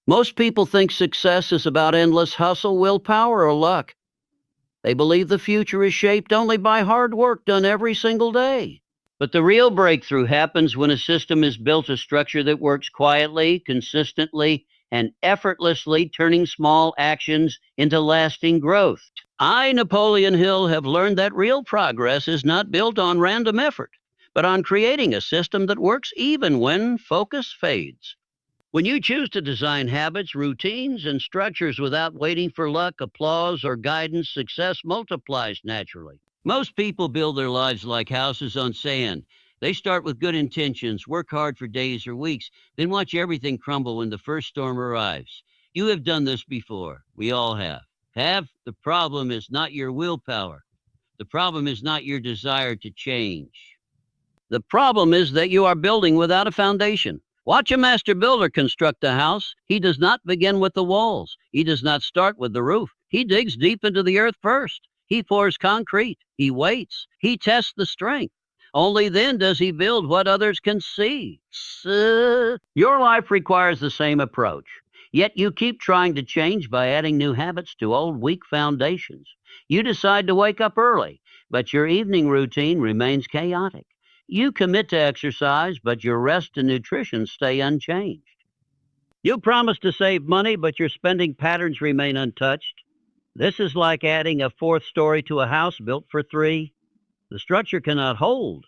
Most people think success is about endless hustle, willpower, or luck. They believe the future is shaped only by hard work done every single day. But the real breakthrough happens when a system is built, a structure that works quietly, consistently, and effortlessly, turning small actions into lasting growth. I, Napoleon Hill, have learned that real progress is not built on random effort, but on creating a system that works even when focus fades. When you choose to design habits, routines, and structures without waiting for luck, applause, or guidance, success multiplies naturally. Most people build their lives like houses on sand. They start with good intentions, work hard for days or weeks, then watch everything crumble when the first storm arrives. You have done this before. We all have. Have? The problem is not your willpower. The problem is not your desire to change. The problem is that you are building without a foundation. Watch a master builder construct a house. He does not begin with the walls. He does not start with the roof. He digs deep into the earth first. He pours concrete. He waits. He tests the strength. Only then does he build what others can see. Your life requires the same approach. Yet you keep trying to change by adding new habits to old weak foundations. You decide to wake up early, but your evening routine remains chaotic. You commit to exercise, but your rest and nutrition stay unchanged. You promise to save money, but your spending patterns remain untouched. This is like adding a fourth story to a house built for three. The structure cannot hold.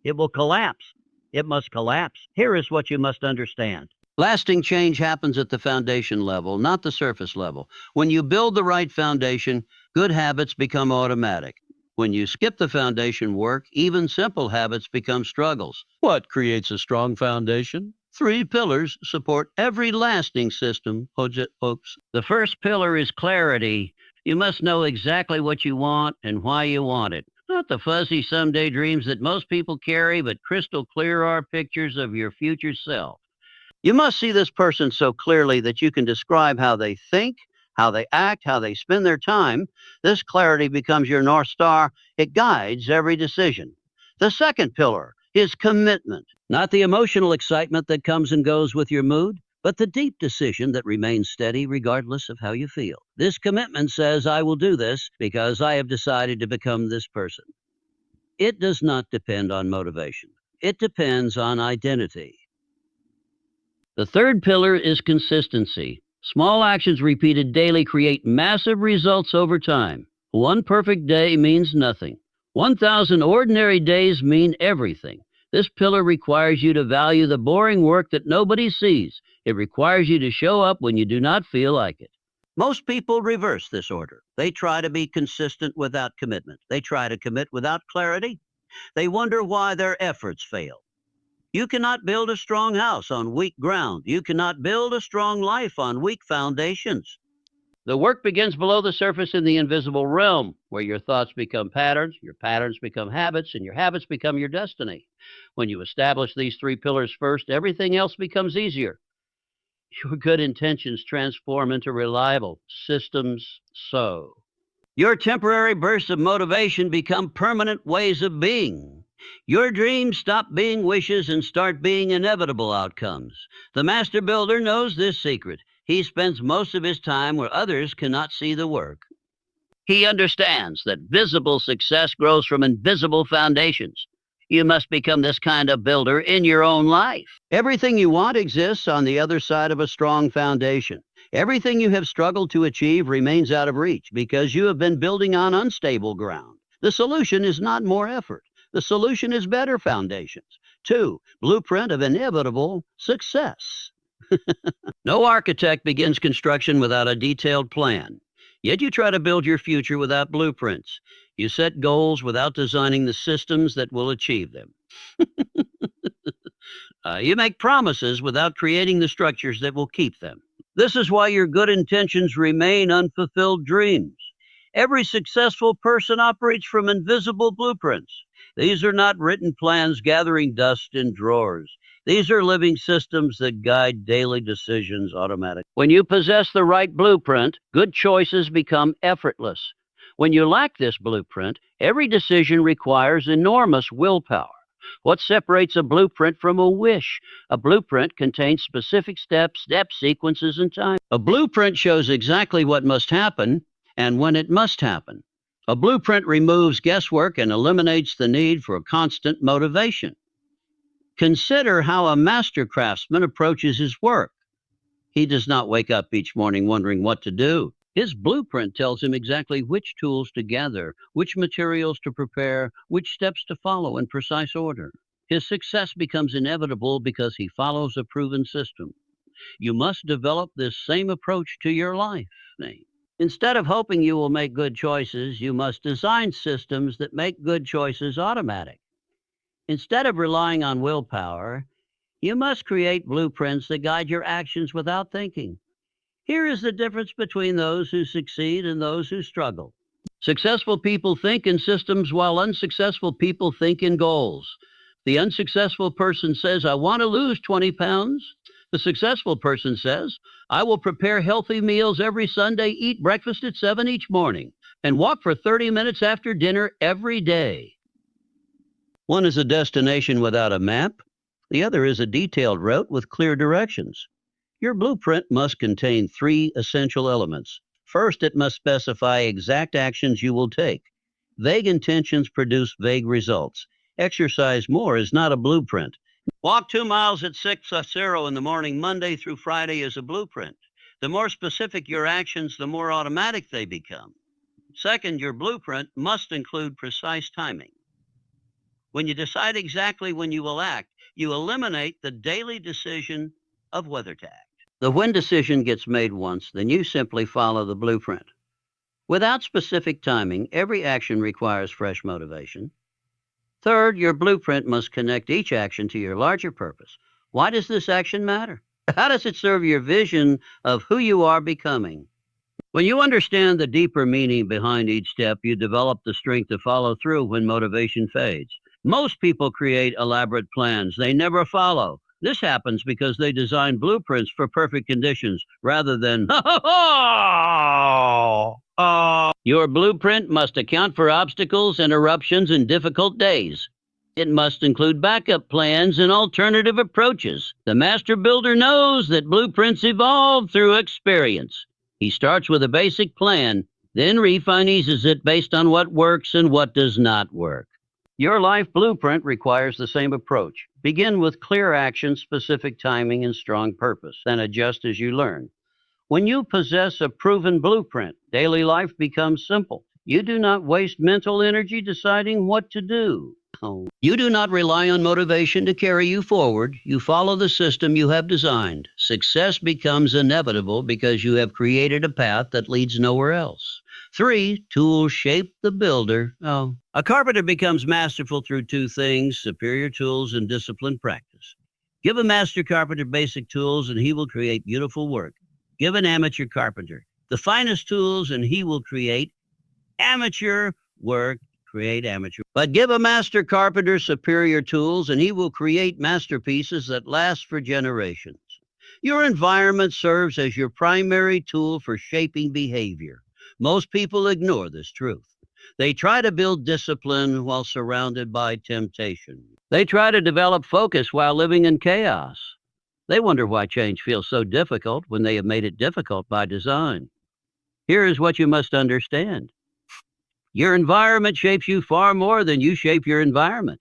It will collapse. It must collapse. Here is what you must understand. Lasting change happens at the foundation level, not the surface level. When you build the right foundation, good habits become automatic. When you skip the foundation work, even simple habits become struggles. What creates a strong foundation? Three pillars support every lasting system. The first pillar is clarity. You must know exactly what you want and why you want it. Not the fuzzy someday dreams that most people carry, but crystal clear are pictures of your future self. You must see this person so clearly that you can describe how they think, how they act, how they spend their time. This clarity becomes your North Star. It guides every decision. The second pillar is commitment, not the emotional excitement that comes and goes with your mood, but the deep decision that remains steady regardless of how you feel. This commitment says, I will do this because I have decided to become this person. It does not depend on motivation. It depends on identity. The third pillar is consistency. Small actions repeated daily create massive results over time. One perfect day means nothing. 1,000 ordinary days mean everything. This pillar requires you to value the boring work that nobody sees. It requires you to show up when you do not feel like it. Most people reverse this order. They try to be consistent without commitment. They try to commit without clarity. They wonder why their efforts fail. You cannot build a strong house on weak ground. You cannot build a strong life on weak foundations. The work begins below the surface in the invisible realm, where your thoughts become patterns, your patterns become habits, and your habits become your destiny. When you establish these three pillars first, everything else becomes easier. Your good intentions transform into reliable systems. Your temporary bursts of motivation become permanent ways of being. Your dreams stop being wishes and start being inevitable outcomes. The master builder knows this secret. He spends most of his time where others cannot see the work. He understands that visible success grows from invisible foundations. You must become this kind of builder in your own life. Everything you want exists on the other side of a strong foundation. Everything you have struggled to achieve remains out of reach because you have been building on unstable ground. The solution is not more effort. The solution is better foundations. 2, blueprint of inevitable success. No architect begins construction without a detailed plan. Yet you try to build your future without blueprints. You set goals without designing the systems that will achieve them. You make promises without creating the structures that will keep them. This is why your good intentions remain unfulfilled dreams. Every successful person operates from invisible blueprints. These are not written plans gathering dust in drawers. These are living systems that guide daily decisions automatically. When you possess the right blueprint, good choices become effortless. When you lack this blueprint, every decision requires enormous willpower. What separates a blueprint from a wish? A blueprint contains specific steps, step sequences, and time. A blueprint shows exactly what must happen and when it must happen. A blueprint removes guesswork and eliminates the need for constant motivation. Consider how a master craftsman approaches his work. He does not wake up each morning wondering what to do. His blueprint tells him exactly which tools to gather, which materials to prepare, which steps to follow in precise order. His success becomes inevitable because he follows a proven system. You must develop this same approach to your life, Nate. Instead of hoping you will make good choices, you must design systems that make good choices automatic. Instead of relying on willpower, you must create blueprints that guide your actions without thinking. Here is the difference between those who succeed and those who struggle. Successful people think in systems while unsuccessful people think in goals. The unsuccessful person says, I want to lose 20 pounds. The successful person says, I will prepare healthy meals every Sunday, eat breakfast at 7 each morning, and walk for 30 minutes after dinner every day. One is a destination without a map. The other is a detailed route with clear directions. Your blueprint must contain 3 essential elements. First, it must specify exact actions you will take. Vague intentions produce vague results. Exercise more is not a blueprint. Walk 2 miles at 6:00 in the morning, Monday through Friday is a blueprint. The more specific your actions, the more automatic they become. Second, your blueprint must include precise timing. When you decide exactly when you will act, you eliminate the daily decision of whether to act. The when decision gets made once, then you simply follow the blueprint. Without specific timing, every action requires fresh motivation. Third, your blueprint must connect each action to your larger purpose. Why does this action matter? How does it serve your vision of who you are becoming? When you understand the deeper meaning behind each step, you develop the strength to follow through when motivation fades. Most people create elaborate plans they never follow. This happens because they design blueprints for perfect conditions rather than, Your blueprint must account for obstacles, interruptions, and difficult days. It must include backup plans and alternative approaches. The master builder knows that blueprints evolve through experience. He starts with a basic plan, then refinesses it based on what works and what does not work. Your life blueprint requires the same approach. Begin with clear action, specific timing, and strong purpose, then adjust as you learn. When you possess a proven blueprint, daily life becomes simple. You do not waste mental energy deciding what to do. You do not rely on motivation to carry you forward. You follow the system you have designed. Success becomes inevitable because you have created a path that leads nowhere else. 3, tools shape the builder. A carpenter becomes masterful through 2 things, superior tools and disciplined practice. Give a master carpenter basic tools and he will create beautiful work. Give an amateur carpenter the finest tools and he will create amateur work. But give a master carpenter superior tools and he will create masterpieces that last for generations. Your environment serves as your primary tool for shaping behavior. Most people ignore this truth. They try to build discipline while surrounded by temptation. They try to develop focus while living in chaos. They wonder why change feels so difficult when they have made it difficult by design. Here is what you must understand. Your environment shapes you far more than you shape your environment.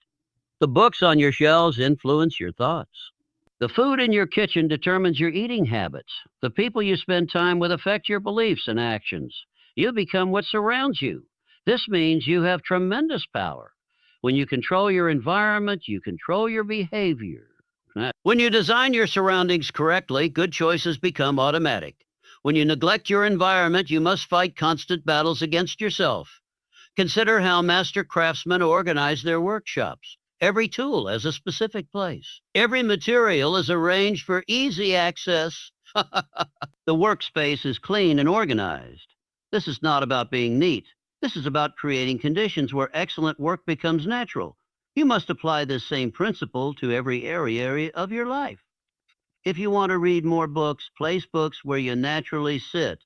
The books on your shelves influence your thoughts. The food in your kitchen determines your eating habits. The people you spend time with affect your beliefs and actions. You become what surrounds you. This means you have tremendous power. When you control your environment, you control your behavior. When you design your surroundings correctly, good choices become automatic. When you neglect your environment, you must fight constant battles against yourself. Consider how master craftsmen organize their workshops. Every tool has a specific place. Every material is arranged for easy access. The workspace is clean and organized. This is not about being neat. This is about creating conditions where excellent work becomes natural. You must apply this same principle to every area of your life. If you want to read more books, place books where you naturally sit.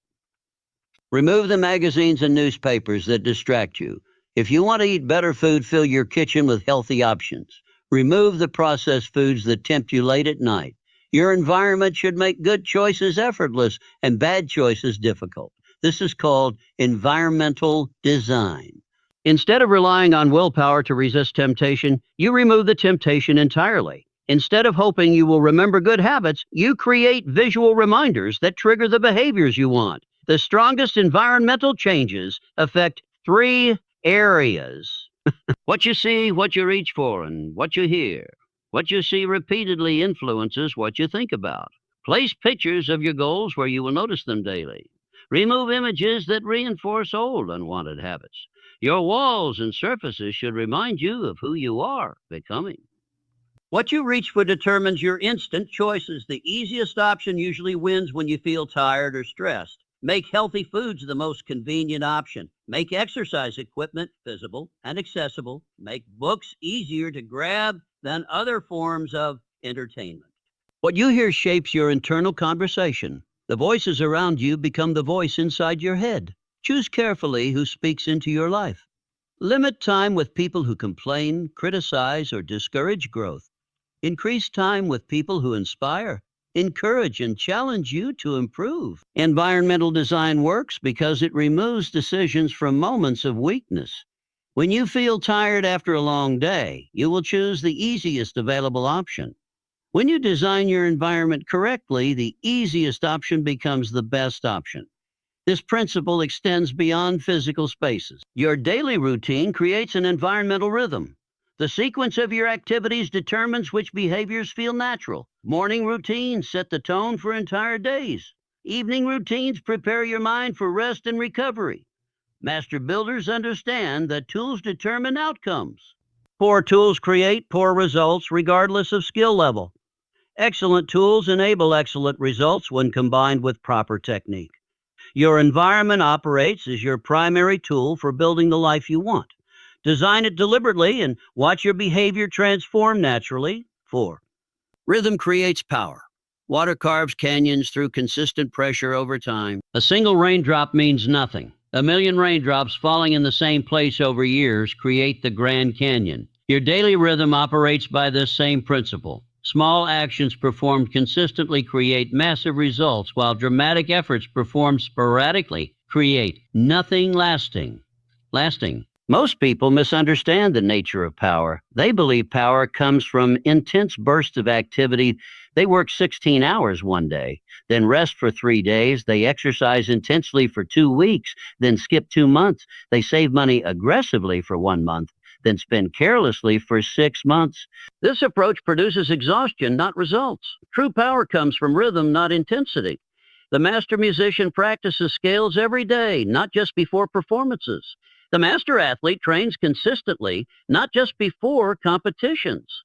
Remove the magazines and newspapers that distract you. If you want to eat better food, fill your kitchen with healthy options. Remove the processed foods that tempt you late at night. Your environment should make good choices effortless and bad choices difficult. This is called environmental design. Instead of relying on willpower to resist temptation, you remove the temptation entirely. Instead of hoping you will remember good habits, you create visual reminders that trigger the behaviors you want. The strongest environmental changes affect three areas: what you see, what you reach for, and what you hear. What you see repeatedly influences what you think about. Place pictures of your goals where you will notice them daily. Remove images that reinforce old unwanted habits. Your walls and surfaces should remind you of who you are becoming. What you reach for determines your instant choices. The easiest option usually wins when you feel tired or stressed. Make healthy foods the most convenient option. Make exercise equipment visible and accessible. Make books easier to grab than other forms of entertainment. What you hear shapes your internal conversation. The voices around you become the voice inside your head. Choose carefully who speaks into your life. Limit time with people who complain, criticize, or discourage growth. Increase time with people who inspire, encourage, and challenge you to improve. Environmental design works because it removes decisions from moments of weakness. When you feel tired after a long day, you will choose the easiest available option. When you design your environment correctly, the easiest option becomes the best option. This principle extends beyond physical spaces. Your daily routine creates an environmental rhythm. The sequence of your activities determines which behaviors feel natural. Morning routines set the tone for entire days. Evening routines prepare your mind for rest and recovery. Master builders understand that tools determine outcomes. Poor tools create poor results regardless of skill level. Excellent tools enable excellent results when combined with proper technique. Your environment operates as your primary tool for building the life you want. Design it deliberately and watch your behavior transform naturally. 4. Rhythm creates power. Water carves canyons through consistent pressure over time. A single raindrop means nothing. A million raindrops falling in the same place over years create the Grand Canyon. Your daily rhythm operates by this same principle. Small actions performed consistently create massive results, while dramatic efforts performed sporadically create nothing lasting. Most people misunderstand the nature of power. They believe power comes from intense bursts of activity. They work 16 hours one day, then rest for 3 days. They exercise intensely for 2 weeks, then skip 2 months. They save money aggressively for 1 month, then spend carelessly for 6 months. This approach produces exhaustion, not results. True power comes from rhythm, not intensity. The master musician practices scales every day, not just before performances. The master athlete trains consistently, not just before competitions.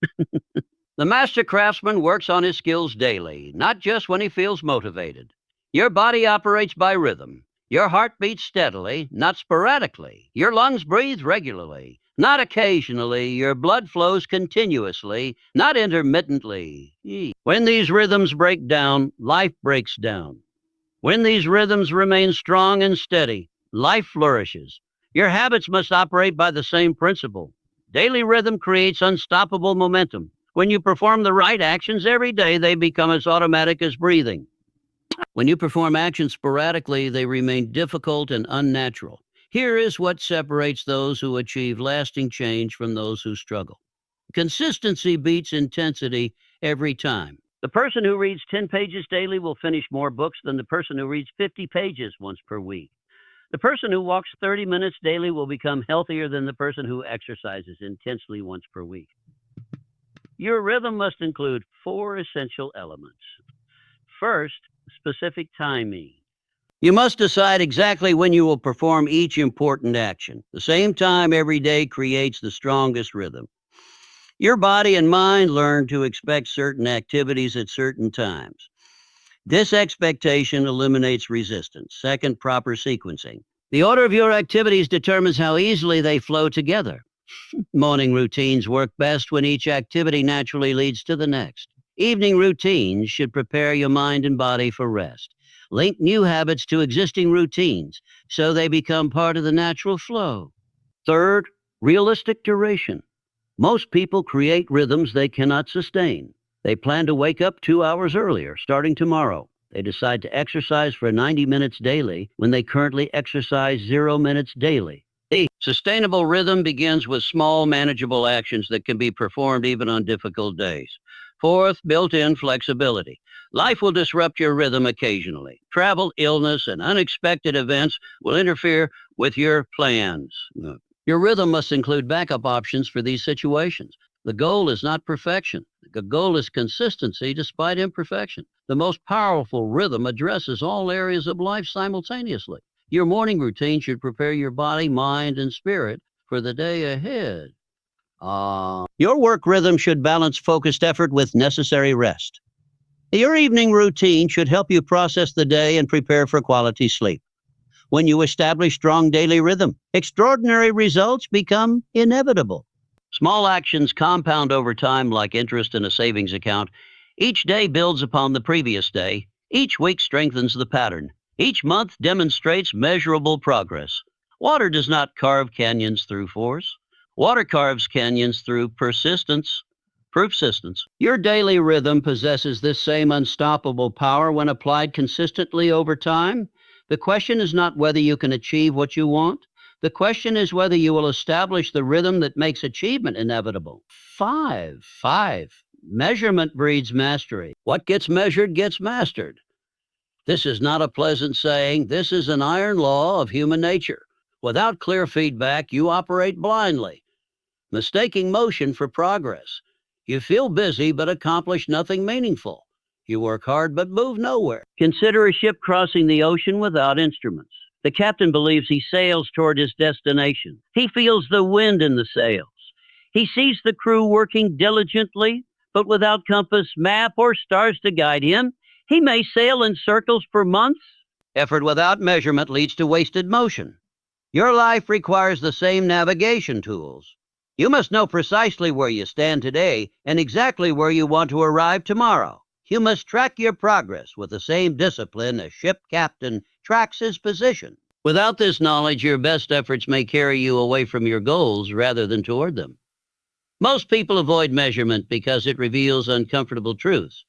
The master craftsman works on his skills daily, not just when he feels motivated. Your body operates by rhythm. Your heart beats steadily, not sporadically. Your lungs breathe regularly, not occasionally. Your blood flows continuously, not intermittently. When these rhythms break down, life breaks down. When these rhythms remain strong and steady, life flourishes. Your habits must operate by the same principle. Daily rhythm creates unstoppable momentum. When you perform the right actions every day, they become as automatic as breathing. When you perform actions sporadically, they remain difficult and unnatural. Here is what separates those who achieve lasting change from those who struggle. Consistency beats intensity every time. The person who reads 10 pages daily will finish more books than the person who reads 50 pages once per week. The person who walks 30 minutes daily will become healthier than the person who exercises intensely once per week. Your rhythm must include 4 essential elements. First, specific timing. You must decide exactly when you will perform each important action. The same time every day creates the strongest rhythm. Your body and mind learn to expect certain activities at certain times. This expectation eliminates resistance. Second, proper sequencing. The order of your activities determines how easily they flow together. Morning routines work best when each activity naturally leads to the next. Evening routines should prepare your mind and body for rest. Link new habits to existing routines so they become part of the natural flow. Third, realistic duration. Most people create rhythms they cannot sustain. They plan to wake up 2 hours earlier, starting tomorrow. They decide to exercise for 90 minutes daily when they currently exercise 0 minutes daily. The sustainable rhythm begins with small, manageable actions that can be performed even on difficult days. Fourth, built-in flexibility. Life will disrupt your rhythm occasionally. Travel, illness, and unexpected events will interfere with your plans. Your rhythm must include backup options for these situations. The goal is not perfection. The goal is consistency despite imperfection. The most powerful rhythm addresses all areas of life simultaneously. Your morning routine should prepare your body, mind, and spirit for the day ahead. Your work rhythm should balance focused effort with necessary rest. Your evening routine should help you process the day and prepare for quality sleep. When you establish strong daily rhythm, extraordinary results become inevitable. Small actions compound over time like interest in a savings account. Each day builds upon the previous day. Each week strengthens the pattern. Each month demonstrates measurable progress. Water does not carve canyons through force. Water carves canyons through persistence. Persistence. Your daily rhythm possesses this same unstoppable power when applied consistently over time. The question is not whether you can achieve what you want. The question is whether you will establish the rhythm that makes achievement inevitable. Five. Measurement breeds mastery. What gets measured gets mastered. This is not a pleasant saying. This is an iron law of human nature. Without clear feedback, you operate blindly, mistaking motion for progress. You feel busy but accomplish nothing meaningful. You work hard but move nowhere. Consider a ship crossing the ocean without instruments. The captain believes he sails toward his destination. He feels the wind in the sails. He sees the crew working diligently, but without compass, map, or stars to guide him. He may sail in circles for months. Effort without measurement leads to wasted motion. Your life requires the same navigation tools. You must know precisely where you stand today and exactly where you want to arrive tomorrow. You must track your progress with the same discipline a ship captain tracks his position. Without this knowledge, your best efforts may carry you away from your goals rather than toward them. Most people avoid measurement because it reveals uncomfortable truths.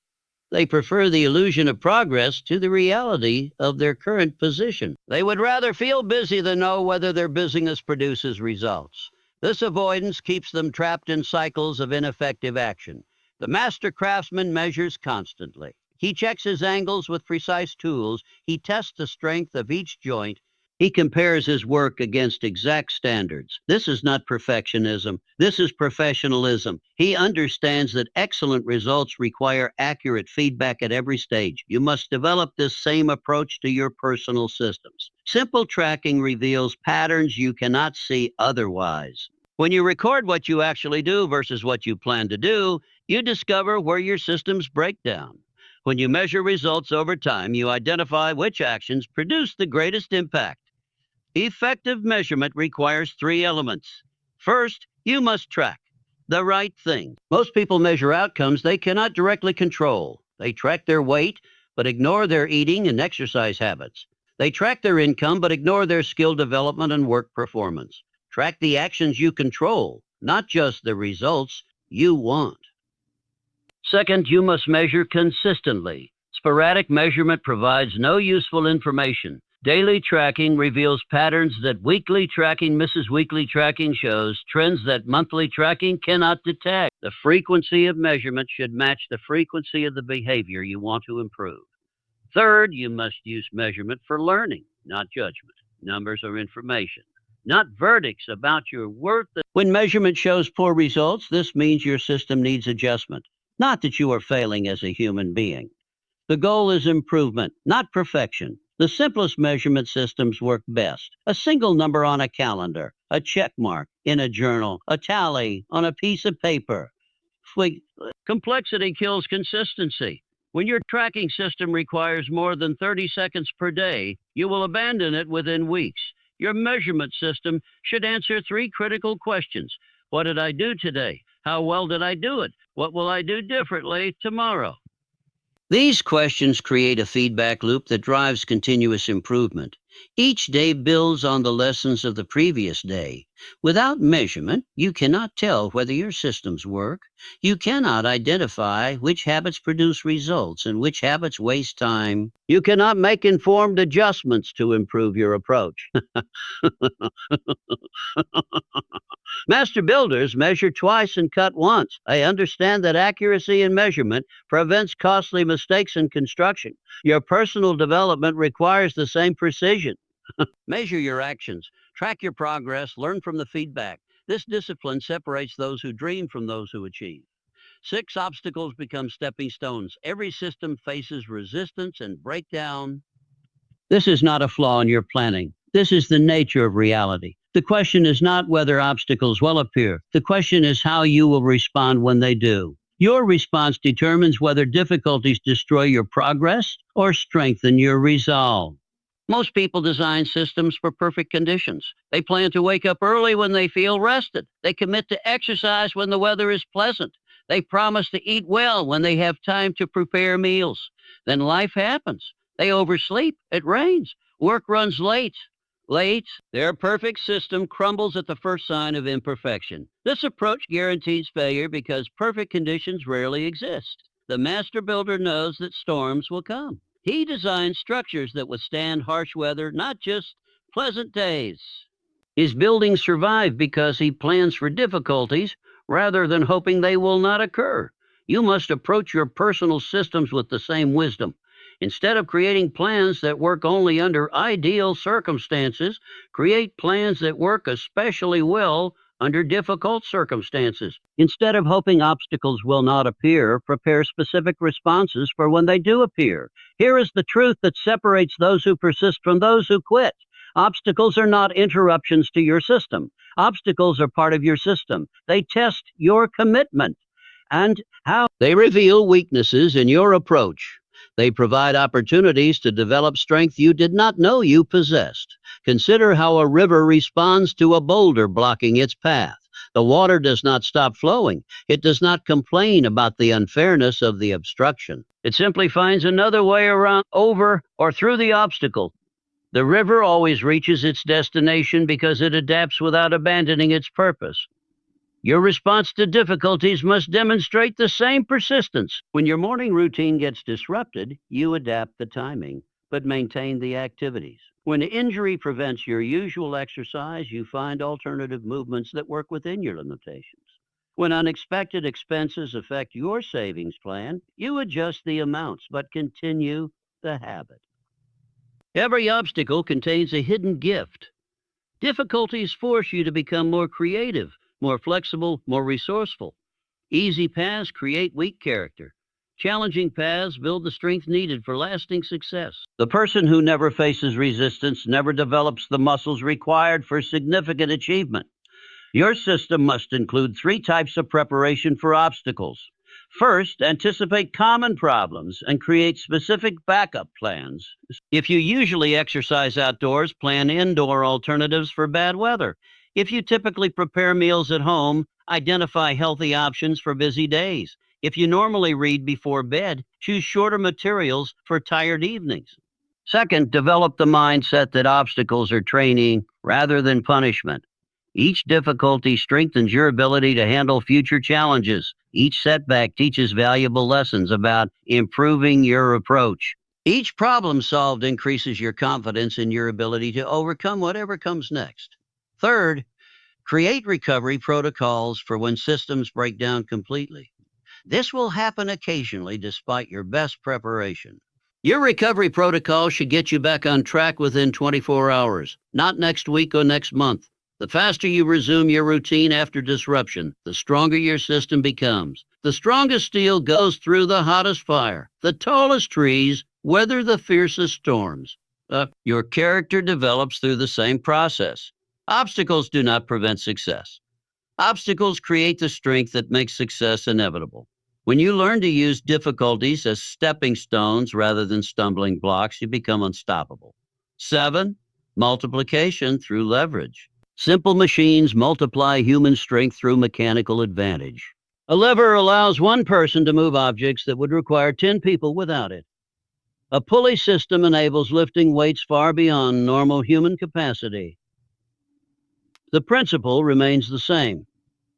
They prefer the illusion of progress to the reality of their current position. They would rather feel busy than know whether their busyness produces results. This avoidance keeps them trapped in cycles of ineffective action. The master craftsman measures constantly. He checks his angles with precise tools. He tests the strength of each joint. He compares his work against exact standards. This is not perfectionism. This is professionalism. He understands that excellent results require accurate feedback at every stage. You must develop this same approach to your personal systems. Simple tracking reveals patterns you cannot see otherwise. When you record what you actually do versus what you plan to do, you discover where your systems break down. When you measure results over time, you identify which actions produce the greatest impact. Effective measurement requires 3 elements. First, you must track the right thing. Most people measure outcomes they cannot directly control. They track their weight, but ignore their eating and exercise habits. They track their income, but ignore their skill development and work performance. Track the actions you control, not just the results you want. Second, you must measure consistently. Sporadic measurement provides no useful information. Daily tracking reveals patterns that weekly tracking misses. Weekly tracking shows trends that monthly tracking cannot detect. The frequency of measurement should match the frequency of the behavior you want to improve. Third, you must use measurement for learning, not judgment. Numbers are information, not verdicts about your worth. When measurement shows poor results, this means your system needs adjustment, not that you are failing as a human being. The goal is improvement, not perfection. The simplest measurement systems work best. A single number on a calendar, a check mark in a journal, a tally on a piece of paper. Complexity kills consistency. When your tracking system requires more than 30 seconds per day, you will abandon it within weeks. Your measurement system should answer 3 critical questions. What did I do today? How well did I do it? What will I do differently tomorrow? These questions create a feedback loop that drives continuous improvement. Each day builds on the lessons of the previous day. Without measurement, you cannot tell whether your systems work. You cannot identify which habits produce results and which habits waste time. You cannot make informed adjustments to improve your approach. Master builders measure twice and cut once. They understand that accuracy in measurement prevents costly mistakes in construction. Your personal development requires the same precision. Measure your actions, track your progress, learn from the feedback. This discipline separates those who dream from those who achieve. 6 obstacles become stepping stones. Every system faces resistance and breakdown. This is not a flaw in your planning. This is the nature of reality. The question is not whether obstacles will appear. The question is how you will respond when they do. Your response determines whether difficulties destroy your progress or strengthen your resolve. Most people design systems for perfect conditions. They plan to wake up early when they feel rested. They commit to exercise when the weather is pleasant. They promise to eat well when they have time to prepare meals. Then life happens. They oversleep. It rains. Work runs late. Their perfect system crumbles at the first sign of imperfection. This approach guarantees failure because perfect conditions rarely exist. The master builder knows that storms will come. He designs structures that withstand harsh weather, not just pleasant days. His buildings survive because he plans for difficulties rather than hoping they will not occur. You must approach your personal systems with the same wisdom. Instead of creating plans that work only under ideal circumstances, create plans that work especially well under difficult circumstances. Instead of hoping obstacles will not appear, prepare specific responses for when they do appear. Here is the truth that separates those who persist from those who quit. Obstacles are not interruptions to your system. Obstacles are part of your system. They test your commitment and how they reveal weaknesses in your approach. They provide opportunities to develop strength you did not know you possessed. Consider how a river responds to a boulder blocking its path. The water does not stop flowing. It does not complain about the unfairness of the obstruction. It simply finds another way around, over, or through the obstacle. The river always reaches its destination because it adapts without abandoning its purpose. Your response to difficulties must demonstrate the same persistence. When your morning routine gets disrupted, you adapt the timing, but maintain the activities. When injury prevents your usual exercise, you find alternative movements that work within your limitations. When unexpected expenses affect your savings plan, you adjust the amounts, but continue the habit. Every obstacle contains a hidden gift. Difficulties force you to become more creative, more flexible, more resourceful. Easy paths create weak character. Challenging paths build the strength needed for lasting success. The person who never faces resistance never develops the muscles required for significant achievement. Your system must include 3 types of preparation for obstacles. First, anticipate common problems and create specific backup plans. If you usually exercise outdoors, plan indoor alternatives for bad weather. If you typically prepare meals at home, identify healthy options for busy days. If you normally read before bed, choose shorter materials for tired evenings. Second, develop the mindset that obstacles are training rather than punishment. Each difficulty strengthens your ability to handle future challenges. Each setback teaches valuable lessons about improving your approach. Each problem solved increases your confidence in your ability to overcome whatever comes next. Third, create recovery protocols for when systems break down completely. This will happen occasionally despite your best preparation. Your recovery protocol should get you back on track within 24 hours, not next week or next month. The faster you resume your routine after disruption, the stronger your system becomes. The strongest steel goes through the hottest fire. The tallest trees weather the fiercest storms. Your character develops through the same process. Obstacles do not prevent success. Obstacles create the strength that makes success inevitable. When you learn to use difficulties as stepping stones rather than stumbling blocks, you become unstoppable. 7, multiplication through leverage. Simple machines multiply human strength through mechanical advantage. A lever allows one person to move objects that would require 10 people without it. A pulley system enables lifting weights far beyond normal human capacity. The principle remains the same.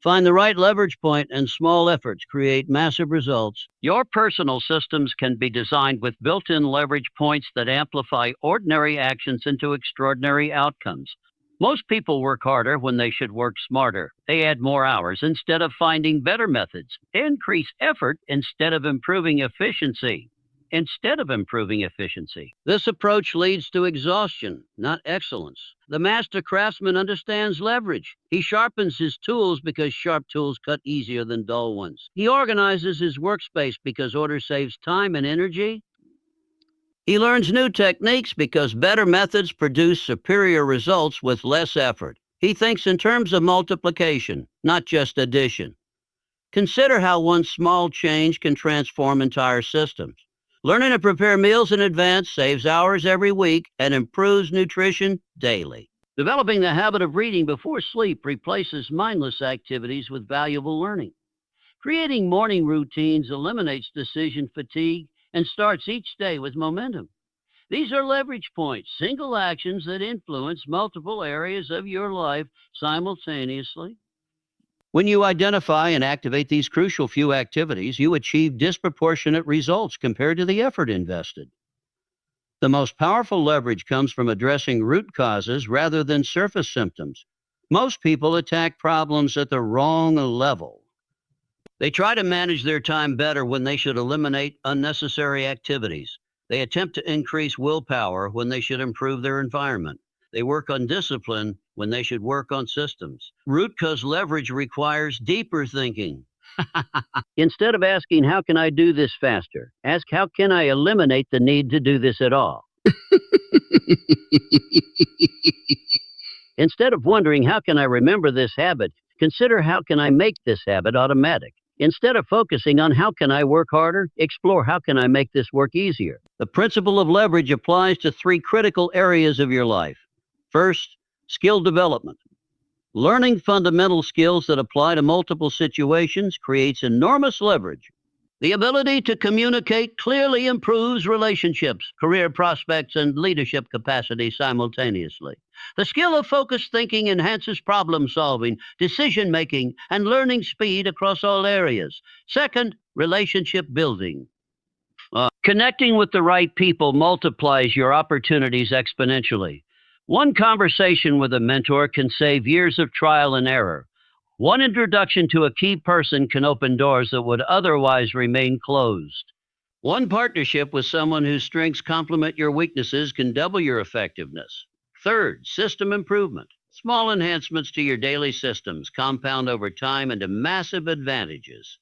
Find the right leverage point and small efforts create massive results. Your personal systems can be designed with built-in leverage points that amplify ordinary actions into extraordinary outcomes. Most people work harder when they should work smarter. They add more hours instead of finding better methods. They increase effort instead of improving efficiency. This approach leads to exhaustion, not excellence. The master craftsman understands leverage. He sharpens his tools because sharp tools cut easier than dull ones. He organizes his workspace because order saves time and energy. He learns new techniques because better methods produce superior results with less effort. He thinks in terms of multiplication, not just addition. Consider how one small change can transform entire systems. Learning to prepare meals in advance saves hours every week and improves nutrition daily. Developing the habit of reading before sleep replaces mindless activities with valuable learning. Creating morning routines eliminates decision fatigue and starts each day with momentum. These are leverage points, single actions that influence multiple areas of your life simultaneously. When you identify and activate these crucial few activities, you achieve disproportionate results compared to the effort invested. The most powerful leverage comes from addressing root causes rather than surface symptoms. Most people attack problems at the wrong level. They try to manage their time better when they should eliminate unnecessary activities. They attempt to increase willpower when they should improve their environment. They work on discipline when they should work on systems. Root cause leverage requires deeper thinking. Instead of asking, how can I do this faster? Ask, how can I eliminate the need to do this at all? Instead of wondering, how can I remember this habit? Consider, how can I make this habit automatic? Instead of focusing on how can I work harder, explore how can I make this work easier. The principle of leverage applies to 3 critical areas of your life. First, skill development. Learning fundamental skills that apply to multiple situations creates enormous leverage. The ability to communicate clearly improves relationships, career prospects, and leadership capacity simultaneously. The skill of focused thinking enhances problem solving, decision making, and learning speed across all areas. Second, relationship building. Connecting with the right people multiplies your opportunities exponentially. One conversation with a mentor can save years of trial and error. One introduction to a key person can open doors that would otherwise remain closed. One partnership with someone whose strengths complement your weaknesses can double your effectiveness. Third, system improvement. Small enhancements to your daily systems compound over time into massive advantages.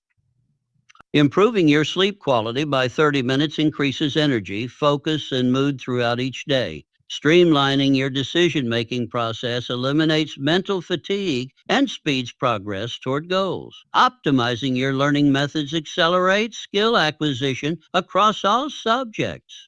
Improving your sleep quality by 30 minutes increases energy, focus, and mood throughout each day. Streamlining your decision-making process eliminates mental fatigue and speeds progress toward goals. Optimizing your learning methods accelerates skill acquisition across all subjects.